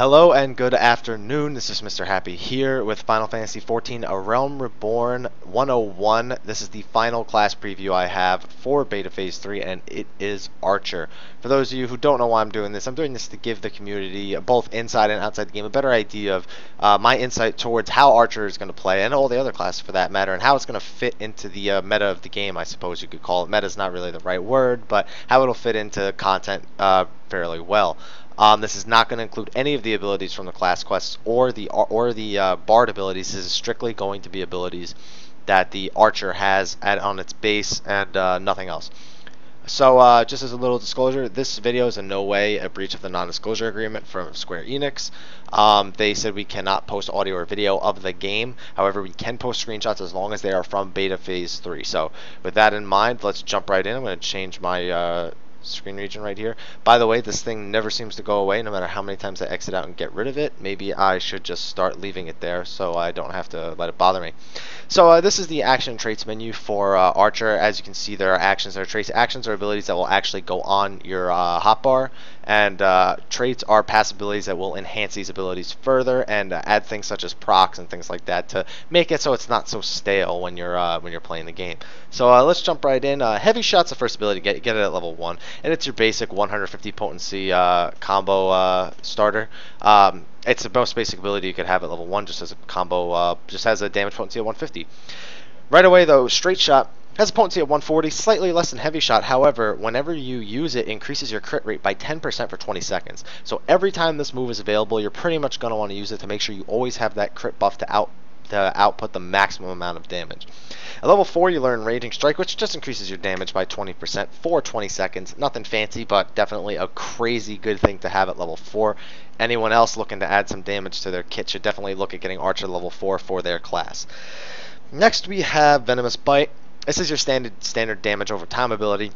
Hello and good afternoon. This is Mr. Happy here with Final Fantasy XIV A Realm Reborn 101. This is the final class preview I have for Beta Phase 3, and it is Archer. For those of you who don't know why I'm doing this to give the community, both inside and outside the game, a better idea of my insight towards how Archer is going to play, and all the other classes for that matter, and how it's going to fit into the meta of the game, I suppose you could call it. Meta is not really the right word, but how it'll fit into content fairly well. This is not going to include any of the abilities from the class quests or the Bard abilities. This is strictly going to be abilities that the Archer has on its base and nothing else. So just as a little disclosure, this video is in no way a breach of the non-disclosure agreement from Square Enix. They said we cannot post audio or video of the game. However, we can post screenshots as long as they are from Beta Phase 3. So with that in mind, let's jump right in. I'm going to change my screen region right here. By the way, this thing never seems to go away no matter how many times I exit out and get rid of it. Maybe I should just start leaving it there so I don't have to let it bother me. So this is the action traits menu for Archer. As you can see, there are actions, there are traits. Actions are abilities that will actually go on your hotbar, and traits are passive abilities that will enhance these abilities further and add things such as procs and things like that to make it so it's not so stale when you're playing the game. So let's jump right in. Heavy Shot's the first ability. Get it at level 1, and it's your basic 150 potency combo starter. It's the most basic ability you could have at level 1, just as a combo, just has a damage potency of 150. Right away though, Straight Shot has a potency of 140, slightly less than Heavy Shot. However, whenever you use it, increases your crit rate by 10% for 20 seconds. So every time this move is available, you're pretty much going to want to use it to make sure you always have that crit buff to output the maximum amount of damage. At level 4, you learn Raging Strike, which just increases your damage by 20% for 20 seconds. Nothing fancy, but definitely a crazy good thing to have at level 4. Anyone else looking to add some damage to their kit should definitely look at getting Archer level 4 for their class. Next, we have Venomous Bite. This is your standard damage over time ability.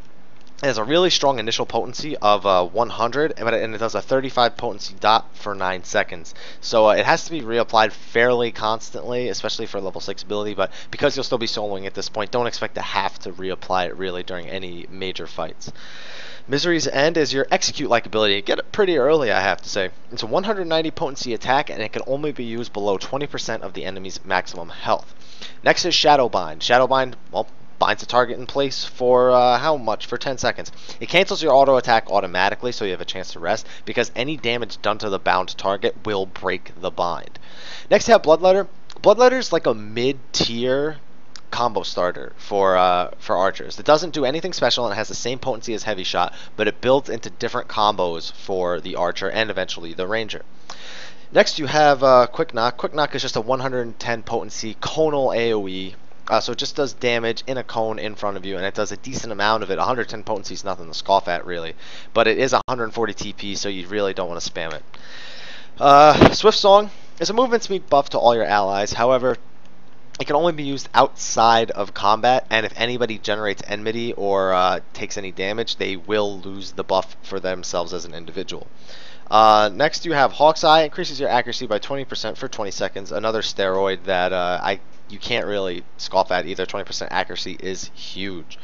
It has a really strong initial potency of 100, and it does a 35 potency dot for 9 seconds. So it has to be reapplied fairly constantly, especially for level 6 ability, but because you'll still be soloing at this point, don't expect to have to reapply it really during any major fights. Misery's End is your execute-like ability. Get it pretty early, I have to say. It's a 190 potency attack, and it can only be used below 20% of the enemy's maximum health. Next is Shadowbind. Shadowbind, well, binds a target in place for how much? For 10 seconds. It cancels your auto attack automatically, so you have a chance to rest, because any damage done to the bound target will break the bind. Next, you have Bloodletter. Bloodletter is like a mid-tier combo starter for archers. It doesn't do anything special, and it has the same potency as Heavy Shot, but it builds into different combos for the archer and eventually the ranger. Next, you have Quick Knock. Quick Knock is just a 110 potency conal AoE. So it just does damage in a cone in front of you, and it does a decent amount of it. 110 potency is nothing to scoff at, really. But it is 140 TP, so you really don't want to spam it. Swift Song is a movement speed buff to all your allies. However, it can only be used outside of combat, and if anybody generates enmity or takes any damage, they will lose the buff for themselves as an individual. Next, you have Hawk's Eye. Increases your accuracy by 20% for 20 seconds. Another steroid that you can't really scoff at either. 20% accuracy is huge.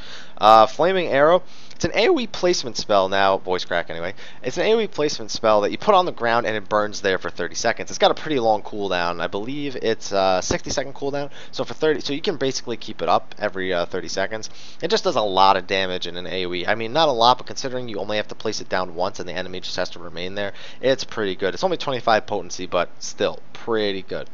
Flaming Arrow. It's an AoE placement spell now. Voice crack anyway. It's an AoE placement spell that you put on the ground and it burns there for 30 seconds. It's got a pretty long cooldown. I believe it's a 60-second cooldown. So so you can basically keep it up every 30 seconds. It just does a lot of damage in an AoE. I mean, not a lot, but considering you only have to place it down once and the enemy just has to remain there, it's pretty good. It's only 25 potency, but still pretty good.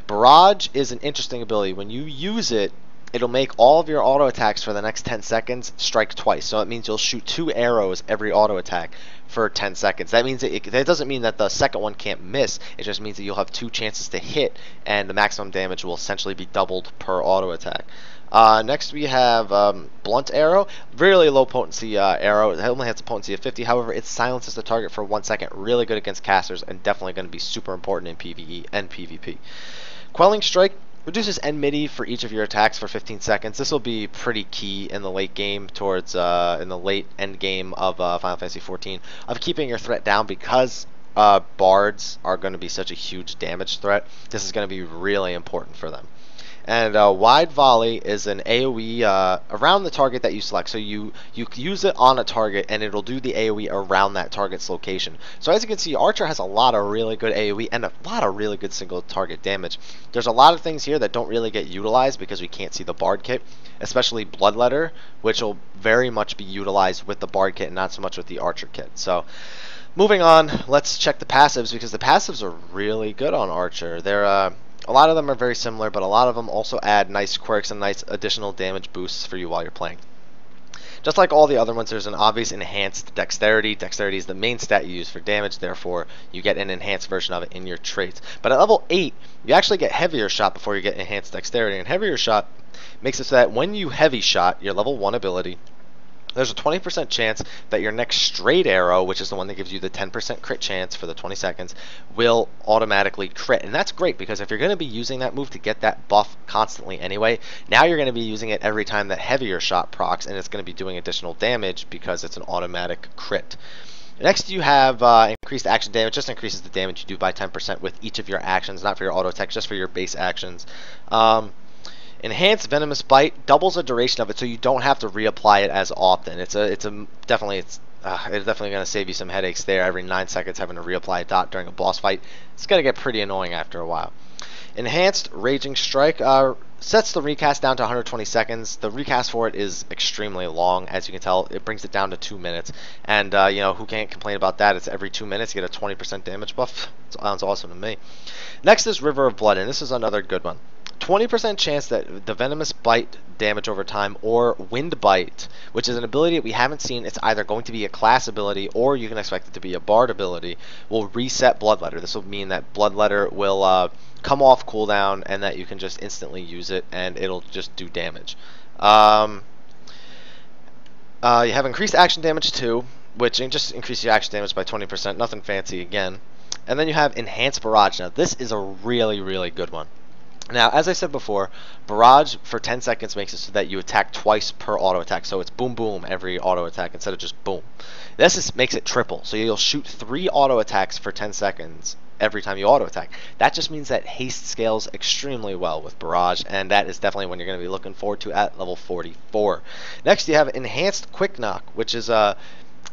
Barrage is an interesting ability. When you use it, it'll make all of your auto attacks for the next 10 seconds strike twice. So it means you'll shoot 2 arrows every auto attack for 10 seconds. That means that doesn't mean that the second one can't miss. It just means that you'll have 2 chances to hit, and the maximum damage will essentially be doubled per auto attack. Next we have Blunt Arrow. Really low potency arrow. It only has a potency of 50. However, it silences the target for 1 second. Really good against casters, and definitely going to be super important in PvE and PvP. Quelling Strike reduces enmity for each of your attacks for 15 seconds. This will be pretty key in the late game towards in the late end game of Final Fantasy XIV of keeping your threat down, because bards are going to be such a huge damage threat. This is going to be really important for them. And wide volley is an AoE around the target that you select. So you use it on a target, and it'll do the AoE around that target's location. So as you can see, Archer has a lot of really good AoE and a lot of really good single target damage. There's a lot of things here that don't really get utilized because we can't see the Bard kit, especially Bloodletter, which will very much be utilized with the Bard kit and not so much with the Archer kit. So moving on, let's check the passives, because the passives are really good on Archer. They're a lot of them are very similar, but a lot of them also add nice quirks and nice additional damage boosts for you while you're playing. Just like all the other ones, there's an obvious enhanced dexterity. Dexterity is the main stat you use for damage, therefore you get an enhanced version of it in your traits. But at level 8, you actually get heavier shot before you get enhanced dexterity, and heavier shot makes it so that when you heavy shot your level 1 ability, there's a 20% chance that your next straight arrow, which is the one that gives you the 10% crit chance for the 20 seconds, will automatically crit. And that's great, because if you're going to be using that move to get that buff constantly anyway, now you're going to be using it every time that heavier shot procs, and it's going to be doing additional damage because it's an automatic crit. Next, you have increased action damage. Just increases the damage you do by 10% with each of your actions, not for your auto attack, just for your base actions. Enhanced Venomous Bite doubles the duration of it, so you don't have to reapply it as often. It's definitely going to save you some headaches there. Every 9 seconds having to reapply a dot during a boss fight, it's going to get pretty annoying after a while. Enhanced Raging Strike sets the recast down to 120 seconds. The recast for it is extremely long, as you can tell. It brings it down to 2 minutes, and you know, who can't complain about that? It's every 2 minutes you get a 20% damage buff. Sounds awesome to me. Next is River of Blood, and this is another good one. 20% chance that the Venomous Bite damage over time, or Wind Bite, which is an ability that we haven't seen. It's either going to be a class ability or you can expect it to be a Bard ability, will reset Bloodletter. This will mean that Bloodletter will come off cooldown and that you can just instantly use it and it'll just do damage. You have increased action damage too, which just increases your action damage by 20%. Nothing fancy again. And then you have Enhanced Barrage. Now this is a really, really good one. Now, as I said before, Barrage for 10 seconds makes it so that you attack twice per auto attack. So it's boom boom every auto attack instead of just boom. This makes it triple. So you'll shoot 3 auto attacks for 10 seconds every time you auto attack. That just means that haste scales extremely well with Barrage, and that is definitely one you're going to be looking forward to at level 44. Next, you have Enhanced Quick Knock, which is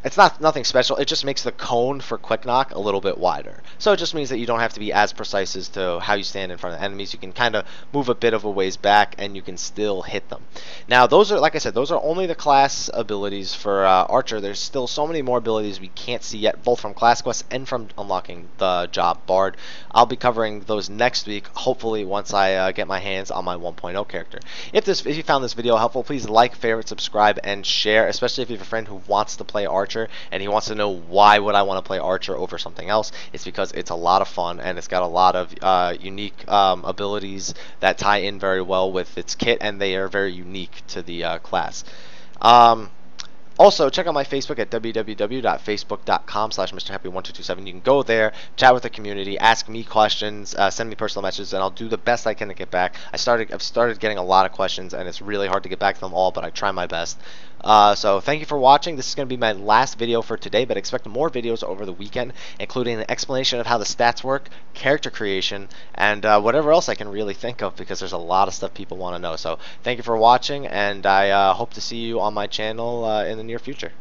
it's nothing special. It just makes the cone for Quick Knock a little bit wider. So it just means that you don't have to be as precise as to how you stand in front of enemies. You can kind of move a bit of a ways back and you can still hit them. Now those are, like I said, those are only the class abilities for Archer. There's still so many more abilities we can't see yet, both from class quests and from unlocking the job Bard. I'll be covering those next week, hopefully once I get my hands on my 1.0 character. If you found this video helpful, please like, favorite, subscribe, and share, especially if you have a friend who wants to play Archer and he wants to know why would I want to play Archer over something else. It's because it's a lot of fun and it's got a lot of unique abilities that tie in very well with its kit, and they are very unique to the class. Also, check out my Facebook at www.facebook.com/MrHappy1227. You can go there, chat with the community, ask me questions, send me personal messages, and I'll do the best I can to get back. I've started getting a lot of questions, and it's really hard to get back to them all, but I try my best. So thank you for watching. This is going to be my last video for today, but expect more videos over the weekend, including an explanation of how the stats work, character creation, and whatever else I can really think of, because there's a lot of stuff people want to know. So thank you for watching, and I hope to see you on my channel in the near future.